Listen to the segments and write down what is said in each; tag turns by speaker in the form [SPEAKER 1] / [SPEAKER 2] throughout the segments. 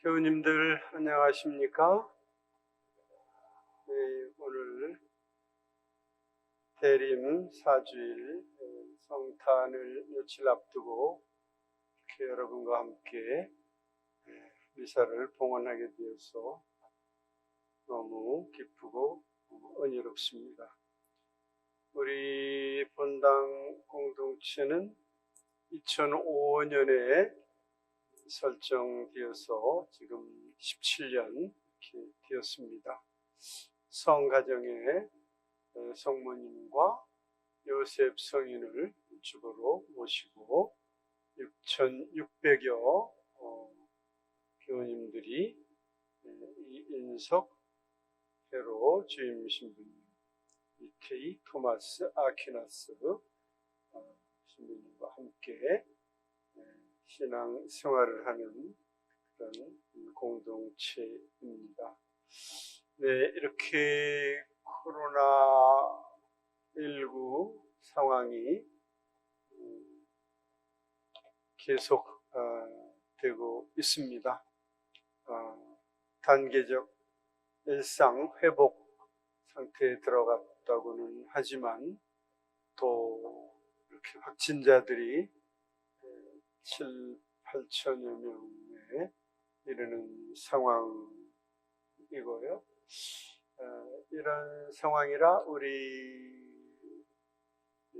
[SPEAKER 1] 교우님들 안녕하십니까? 네, 오늘 대림 4주일 성탄을 며칠 앞두고 이렇게 여러분과 함께 미사를 봉헌하게 되어서 너무 기쁘고 은혜롭습니다. 우리 본당 공동체는 2005년에 설정되어서 지금 17년 이렇게 되었습니다. 성가정에 성모님과 요셉 성인을 주보로 모시고 6,600여 교우님들이 이인석 회로 주임 신부님, 이태희 토마스 아퀴나스 신부님과 함께 신앙 생활을 하는 그런 공동체입니다. 네, 이렇게 코로나19 상황이 계속 되고 있습니다. 단계적 일상 회복 상태에 들어갔다고는 하지만 또 이렇게 확진자들이 7, 8천여 명에 이르는 상황이고요. 이런 상황이라 우리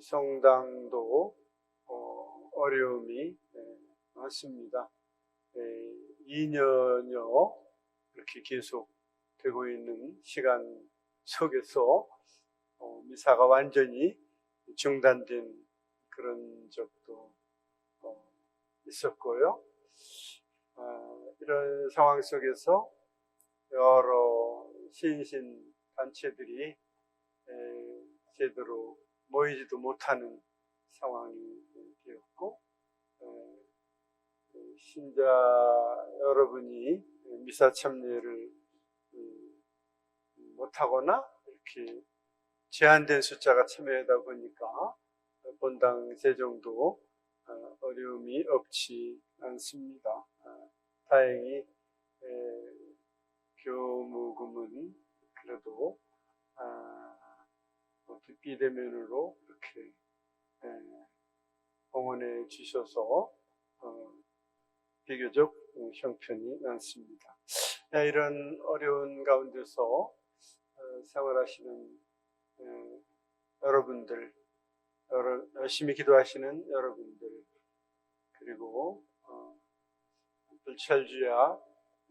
[SPEAKER 1] 성당도 어려움이 많습니다. 2년여 이렇게 계속 되고 있는 시간 속에서 미사가 완전히 중단된 그런 적도 있었고요. 이런 상황 속에서 여러 신신 단체들이 제대로 모이지도 못하는 상황이 되었고, 신자 여러분이 미사 참여를 못하거나 이렇게 제한된 숫자가 참여하다 보니까 본당 재정도 어려움이 없지 않습니다. 다행히 교무금은 그래도 비대면으로 이렇게 봉헌해 주셔서 비교적 형편이 많습니다. 이런 어려운 가운데서 생활하시는 여러분들, 열심히 기도하시는 여러분들, 그리고 불찰주야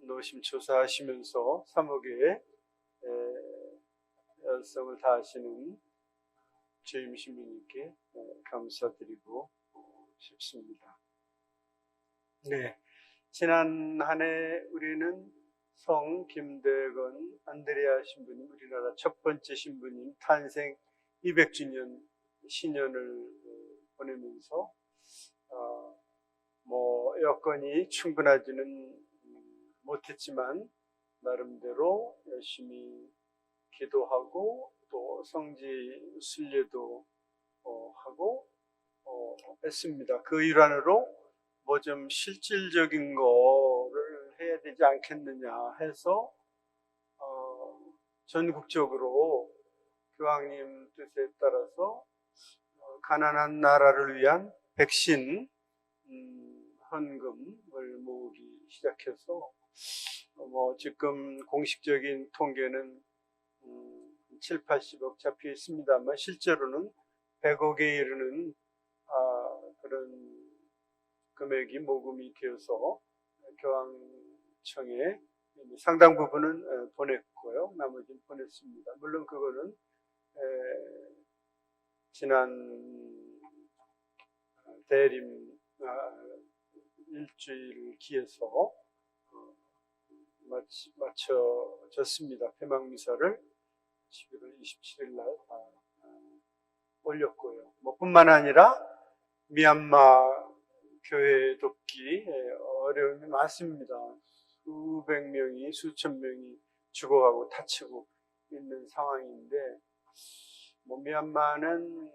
[SPEAKER 1] 노심초사하시면서 사목에 열성을 다하시는 주임 신부님께 감사드리고 싶습니다. 네, 지난 한 해 우리는 성 김대건 안드레아 신부님, 우리나라 첫 번째 신부님 탄생 200주년 신년을 보내면서 여건이 충분하지는 못했지만 나름대로 열심히 기도하고 또 성지 순례도 하고 했습니다. 그 일환으로 뭐 좀 실질적인 거를 해야 되지 않겠느냐 해서 전국적으로 교황님 뜻에 따라서 가난한 나라를 위한 백신 헌금을 모으기 시작해서 지금 공식적인 통계는 7, 80억 잡혀 있습니다만 실제로는 100억에 이르는 그런 금액이 모금이 되어서 교황청에 상당 부분은 보냈고요. 나머지는 보냈습니다. 물론 그거는 지난 대림 일주일 기해서 마쳐졌습니다. 폐막미사를 11월 27일 날 올렸고요. 뿐만 아니라 미얀마 교회 돕기 어려움이 많습니다. 수백 명이, 수천 명이 죽어가고 다치고 있는 상황인데, 미얀마는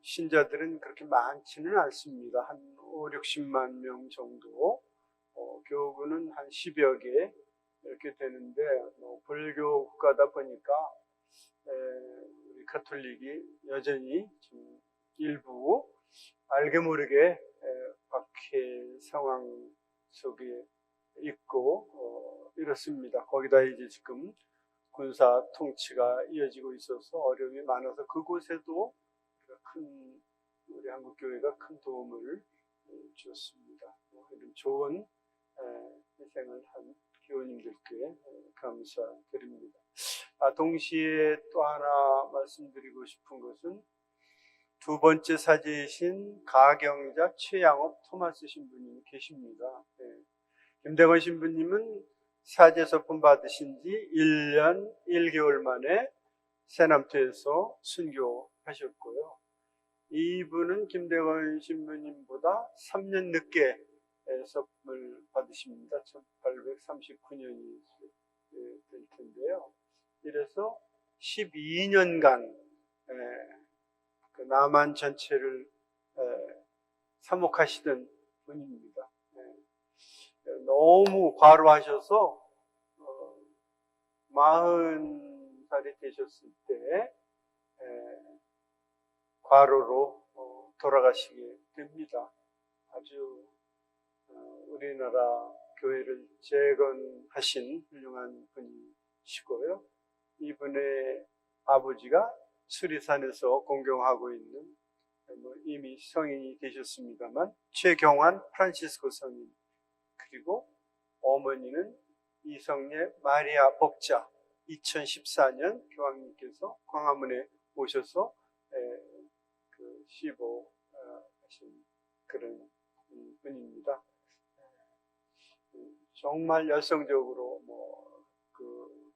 [SPEAKER 1] 신자들은 그렇게 많지는 않습니다. 한 5, 60만 명 정도 교구는 한 10여 개 이렇게 되는데 불교 국가다 보니까 우리 가톨릭이 여전히 좀 일부 알게 모르게 박해 상황 속에 있고 이렇습니다. 거기다 이제 지금 군사 통치가 이어지고 있어서 어려움이 많아서 그곳에도 우리 한국교회가 큰 도움을 주었습니다. 이런 좋은 희생을 한 교우님들께 감사드립니다. 동시에 또 하나 말씀드리고 싶은 것은 두 번째 사제이신 가경자 최양업 토마스 신부님이 계십니다. 김대건 신부님은 사제 서품 받으신 지 1년 1개월 만에 세남토에서 순교하셨고요. 이분은 김대건 신부님보다 3년 늦게 서품을 받으십니다. 1839년이 될 텐데요. 이래서 12년간 그 남한 전체를 사목하시던 분입니다. 너무 과로하셔서 40살이 되셨을 때 과로로 돌아가시게 됩니다. 아주 우리나라 교회를 재건하신 훌륭한 분이시고요. 이분의 아버지가 수리산에서 공경하고 있는 이미 성인이 되셨습니다만 최경환 프란시스코 성인, 그리고 어머니는 이성례 마리아 복자, 2014년 교황님께서 광화문에 오셔서 시보하신 그런 분입니다. 정말 열성적으로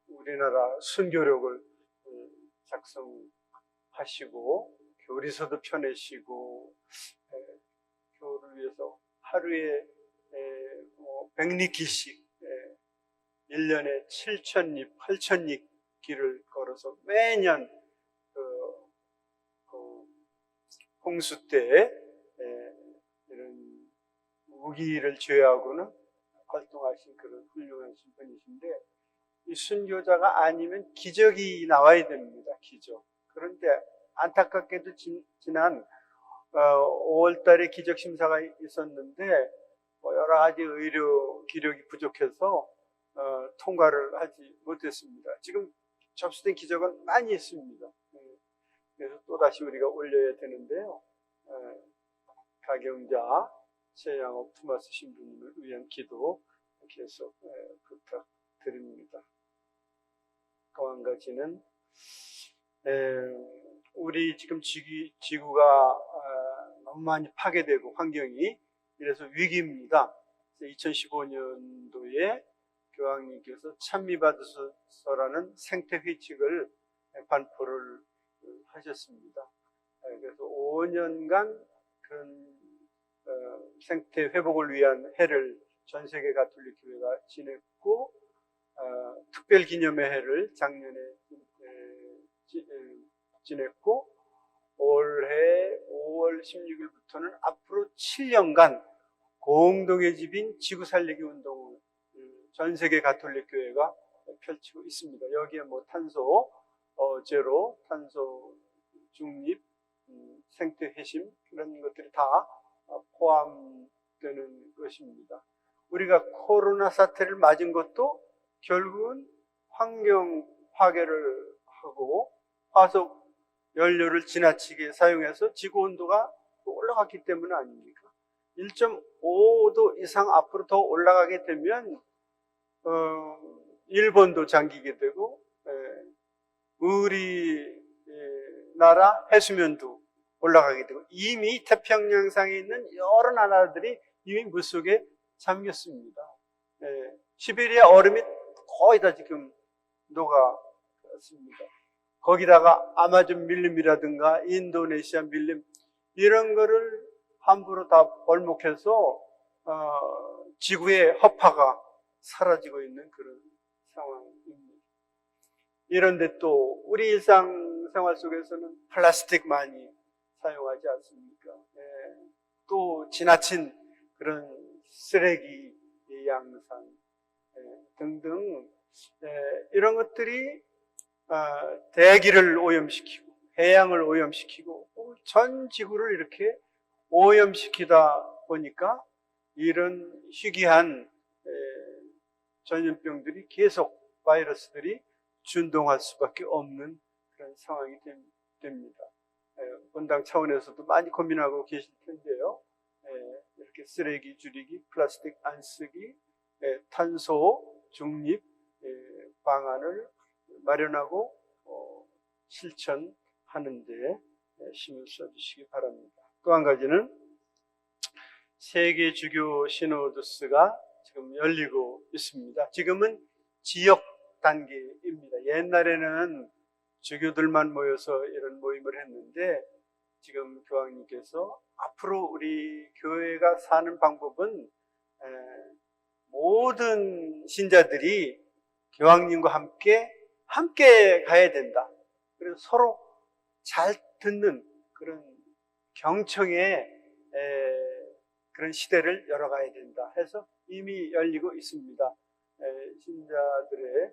[SPEAKER 1] 우리나라 순교력을 작성하시고 교리서도 펴내시고 교를 위해서 하루에 100리기씩 1년에 7,000리, 8,000리 길을 걸어서 매년 홍수 때 이런 우기를 제외하고는 활동하신 그런 훌륭한 신분이신데, 이 순교자가 아니면 기적이 나와야 됩니다. 기적. 그런데 안타깝게도 지난 5월 달에 기적 심사가 있었는데 여러 가지 의료 기력이 부족해서 통과를 하지 못했습니다. 지금 접수된 기적은 많이 있습니다. 그래서 또다시 우리가 올려야 되는데요. 가경자 최양업 토마스 신부님을 위한 기도 계속 부탁드립니다. 또 한 가지는 우리 지금 지구가 너무 많이 파괴되고 환경이 이래서 위기입니다. 2015년도에 교황님께서 찬미받으소서라는 생태 회칙을 반포를 하셨습니다. 그래서 5년간 그런 생태 회복을 위한 해를 전 세계 가톨릭 교회가 지냈고, 특별 기념의 해를 작년에 지냈고, 올해 5월 16일부터는 앞으로 7년간 공동의 집인 지구 살리기 운동을 전 세계 가톨릭 교회가 펼치고 있습니다. 여기에 탄소 제로, 탄소 중립, 생태 회심, 그런 것들이 다 포함되는 것입니다. 우리가 코로나 사태를 맞은 것도 결국은 환경 파괴를 하고 화석 연료를 지나치게 사용해서 지구 온도가 올라갔기 때문 아닙니까? 1.5도 이상 앞으로 더 올라가게 되면 일본도 잠기게 되고 우리나라 해수면도 올라가게 되고, 이미 태평양상에 있는 여러 나라들이 이미 물속에 잠겼습니다. 시베리아 얼음이 거의 다 지금 녹아갔습니다. 거기다가 아마존 밀림이라든가 인도네시아 밀림, 이런 거를 함부로 다 벌목해서 지구의 허파가 사라지고 있는 그런 상황입니다. 이런데 또 우리 일상생활 속에서는 플라스틱 많이 사용하지 않습니까? 또 지나친 그런 쓰레기 양산 등등 이런 것들이 대기를 오염시키고 해양을 오염시키고 전 지구를 이렇게 오염시키다 보니까 이런 희귀한 전염병들이 계속 바이러스들이 준동할 수밖에 없는 그런 상황이 됩니다. 본당 차원에서도 많이 고민하고 계실 텐데요. 이렇게 쓰레기 줄이기, 플라스틱 안 쓰기, 탄소 중립 방안을 마련하고 실천하는 데 힘을 써주시기 바랍니다. 또 한 가지는 세계 주교 시노도스가 지금 열리고 있습니다. 지금은 지역 단계입니다. 옛날에는 주교들만 모여서 이런 모임을 했는데 지금 교황님께서 앞으로 우리 교회가 사는 방법은 모든 신자들이 교황님과 함께 가야 된다. 그래서 서로 잘 듣는 그런 경청의 그런 시대를 열어가야 된다 해서 이미 열리고 있습니다. 신자들의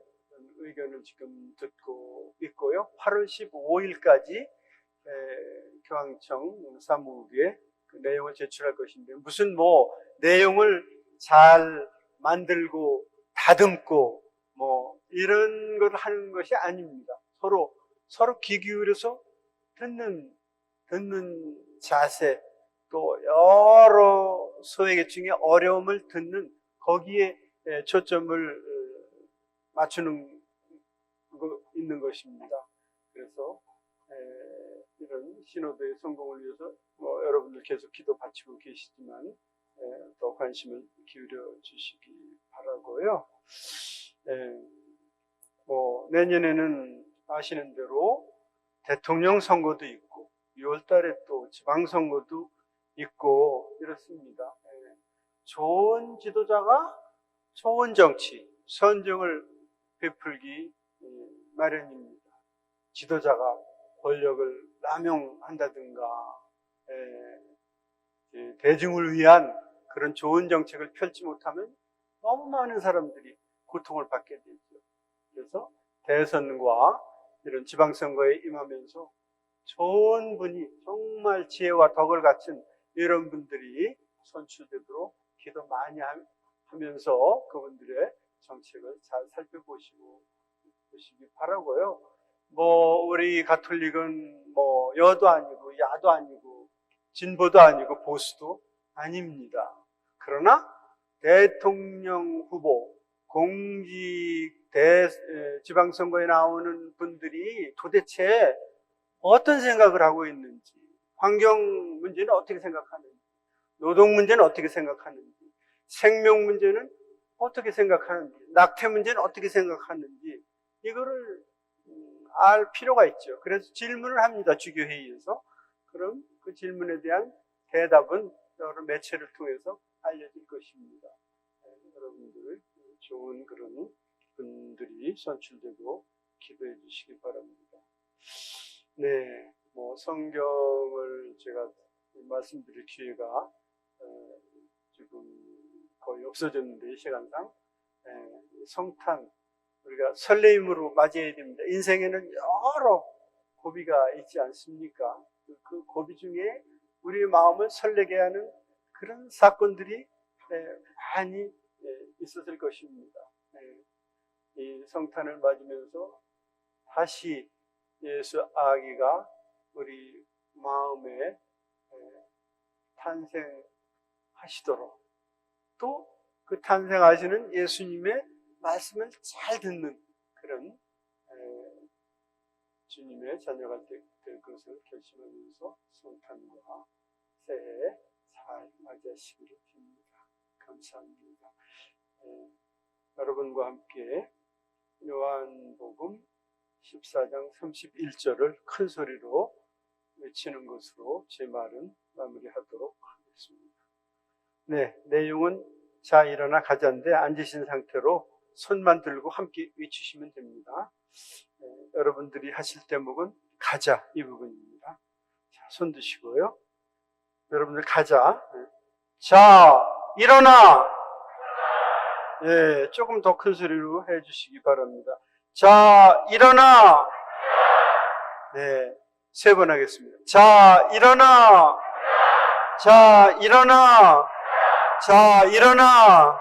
[SPEAKER 1] 의견을 지금 듣고 있고요. 8월 15일까지 교황청 사무국에 그 내용을 제출할 것인데 무슨 내용을 잘 만들고 다듬고 이런 걸 하는 것이 아닙니다. 서로 귀 기울여서 듣는 자세, 또 여러 소외계층의 어려움을 듣는 거기에 초점을 맞추는 있는 것입니다. 그래서 이런 시노드의 성공을 위해서 여러분들 계속 기도 바치고 계시지만 또 관심을 기울여 주시기 바라고요. 내년에는 아시는 대로 대통령 선거도 있고 6월 달에 또 지방선거도 있고 이렇습니다. 좋은 지도자가 좋은 정치, 선정을 베풀기 마련입니다. 지도자가 권력을 남용한다든가 대중을 위한 그런 좋은 정책을 펼치 못하면 너무 많은 사람들이 고통을 받게 되죠. 그래서 대선과 이런 지방선거에 임하면서 좋은 분이 정말 지혜와 덕을 갖춘 이런 분들이 선출되도록 기도 많이 하면서 그분들의 정책을 잘 살펴보시기 바라고요. 우리 가톨릭은 여도 아니고 야도 아니고 진보도 아니고 보수도 아닙니다. 그러나 대통령 후보, 지방선거에 나오는 분들이 도대체 어떤 생각을 하고 있는지, 환경 문제는 어떻게 생각하는지, 노동 문제는 어떻게 생각하는지, 생명 문제는 어떻게 생각하는지, 낙태 문제는 어떻게 생각하는지 이거를 알 필요가 있죠. 그래서 질문을 합니다. 주교회의에서. 그럼 그 질문에 대한 대답은 여러 매체를 통해서 알려질 것입니다. 여러분들 좋은 그런 분들이 선출되고 기도해 주시기 바랍니다. 네, 성경을 제가 말씀드릴 기회가 지금 거의 없어졌는데 시간상 성탄 우리가 설레임으로 맞이해야 됩니다. 인생에는 여러 고비가 있지 않습니까? 그 고비 중에 우리의 마음을 설레게 하는 그런 사건들이 많이 있었을 것입니다. 이 성탄을 맞으면서 다시 예수 아기가 우리 마음에 탄생하시도록 또 그 탄생하시는 예수님의 말씀을 잘 듣는 그런 주님의 자녀가 될 것을 결심하면서 성탄과 새해 잘 맞이하시기를 빕니다. 감사합니다. 여러분과 함께 요한복음 14장 31절을 큰 소리로 외치는 것으로 제 말은 마무리하도록 하겠습니다. 네, 내용은 자 일어나 가자인데 앉으신 상태로 손만 들고 함께 외치시면 됩니다. 여러분들이 하실 대목은 가자 이 부분입니다. 자, 손 드시고요. 여러분들 가자. 자 일어나 예, 조금 더 큰 소리로 해주시기 바랍니다. 자, 일어나. 네, 3번 하겠습니다. 자, 일어나. 자, 일어나. 자, 일어나.